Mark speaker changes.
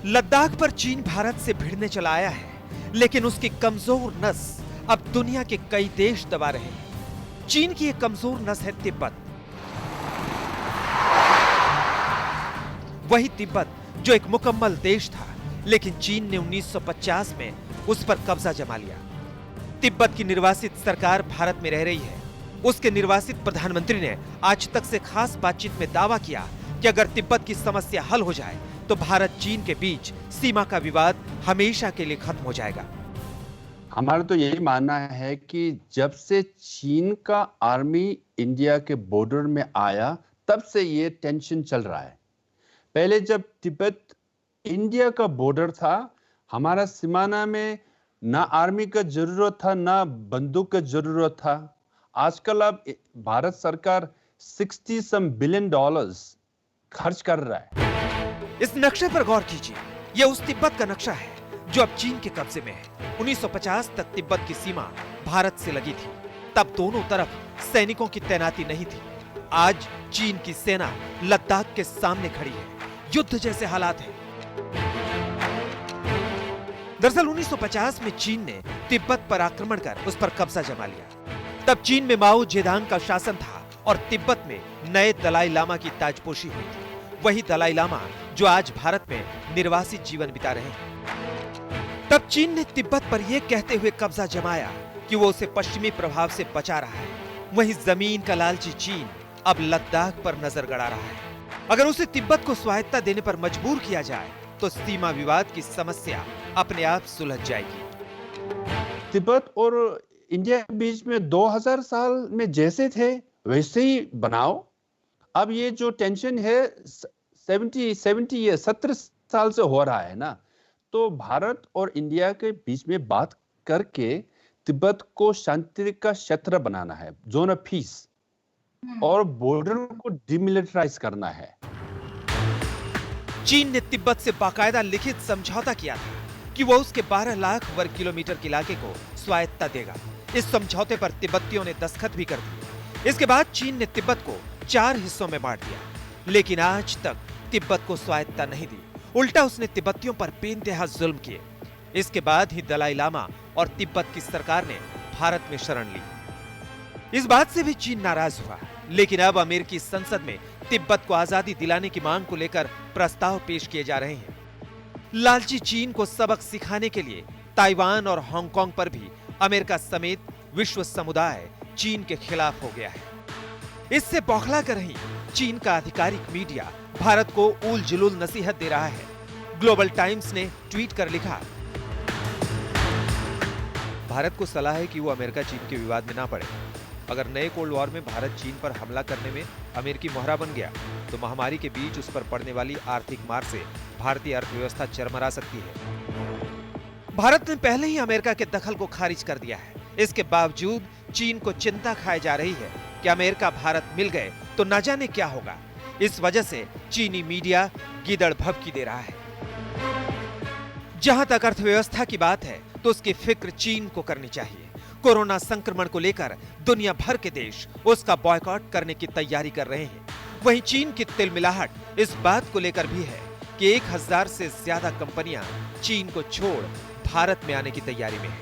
Speaker 1: लद्दाख पर चीन भारत से भिड़ने चला आया है, लेकिन उसकी कमजोर नस अब दुनिया के कई देश दबा रहे हैं। चीन की एक कमजोर नस है तिब्बत। वही तिब्बत जो एक मुकम्मल देश था, लेकिन चीन ने 1950 में उस पर कब्जा जमा लिया। तिब्बत की निर्वासित सरकार भारत में रह रही है। उसके निर्वासित प्रधानमंत्री ने आज तक से खास बातचीत में दावा किया कि अगर तिब्बत की समस्या हल हो जाए तो भारत चीन के बीच सीमा का विवाद हमेशा के लिए खत्म हो जाएगा।
Speaker 2: हमारा तो यही मानना है कि जब से चीन का आर्मी इंडिया के बॉर्डर में आया तब से ये टेंशन चल रहा है। पहले जब तिब्बत इंडिया का बॉर्डर था, हमारा सीमाना में ना आर्मी का जरूरत था ना बंदूक का जरूरत था। आजकल अब भारत सरकार 60 बिलियन डॉलर्स खर्च कर रहा है।
Speaker 1: इस नक्शे पर गौर कीजिए। यह उस तिब्बत का नक्शा है जो अब चीन के कब्जे में है। 1950 तक तिब्बत की सीमा भारत से लगी थी। तब दोनों तरफ सैनिकों की तैनाती नहीं थी। आज चीन की सेना लद्दाख के सामने खड़ी है। युद्ध जैसे हालात हैं। दरअसल 1950 में चीन ने तिब्बत पर आक्रमण कर उस पर कब्जा जमा लिया। तब चीन में माओ जेडांग का शासन था और तिब्बत में नए दलाई लामा की ताजपोशी हुई थी। वही दलाई लामा जो आज भारत में निर्वासित जीवन बिता रहे हैं। तब चीन ने तिब्बत पर यह कहते हुए कब्जा जमाया कि वो उसे पश्चिमी प्रभाव से बचा रहा है। वहीं जमीन का लालची चीन अब लद्दाख पर नजर गड़ा रहा है। अगर उसे तिब्बत को स्वायत्तता देने पर मजबूर किया जाए तो सीमा विवाद की समस्या अपने आप सुलझ जाएगी।
Speaker 2: तिब्बत और इंडिया के बीच में 2000 साल में जैसे थे वैसे ही बनाओ। अब ये जो टेंशन है 70 साल से हो रहा है ना, तो भारत और इंडिया के बीच में बात करके तिब्बत को शांति का क्षेत्र बनाना है, जोन ऑफ पीस, और बॉर्डर को डिमिलिटराइज करना है।
Speaker 1: चीन ने तिब्बत से बाकायदा लिखित समझौता किया था कि वो उसके 12 लाख वर्ग किलोमीटर के इलाके को स्वायत्तता देगा। इस समझौते पर तिब्बतियों ने दस्तखत भी कर दिए। इसके बाद चीन ने तिब्बत को 4 हिस्सों में बांट दिया, लेकिन आज तक तिब्बत को स्वायत्तता नहीं दी। उल्टा उसने तिब्बतियों पर बेइंतहा जुल्म किए। इसके बाद ही दलाई लामा और तिब्बत की सरकार ने भारत में शरण ली। इस बात से भी चीन नाराज हुआ, लेकिन अब अमेरिकी संसद में तिब्बत को आजादी दिलाने की मांग को लेकर प्रस्ताव पेश किए जा रहे हैं। लालची चीन को सबक सिखाने के लिए ताइवान और हांगकांग पर भी अमेरिका समेत विश्व समुदाय चीन के खिलाफ हो गया है। इससे बौखला कर ही चीन का आधिकारिक मीडिया भारत को उल जुलूल नसीहत दे रहा है। ग्लोबल टाइम्स ने ट्वीट कर लिखा, भारत को सलाह है कि वो अमेरिका चीन के विवाद में ना पड़े। अगर नए कोल्ड वॉर में भारत चीन पर हमला करने में अमेरिकी मोहरा बन गया तो महामारी के बीच उस पर पड़ने वाली आर्थिक मार से भारतीय अर्थव्यवस्था चरमरा सकती है। भारत ने पहले ही अमेरिका के दखल को खारिज कर दिया है। इसके बावजूद चीन को चिंता खाए जा रही है कि अमेरिका भारत मिल गए तो न जाने क्या होगा। इस वजह से चीनी मीडिया गीदड़ भभकी दे रहा है। जहां तक अर्थव्यवस्था की बात है तो उसकी फिक्र चीन को करनी चाहिए। कोरोना संक्रमण को लेकर दुनिया भर के देश उसका बॉयकॉट करने की तैयारी कर रहे हैं। वहीं चीन की तिलमिलाहट इस बात को लेकर भी है कि 1000 से ज्यादा कंपनियां चीन को छोड़ भारत में आने की तैयारी में हैं।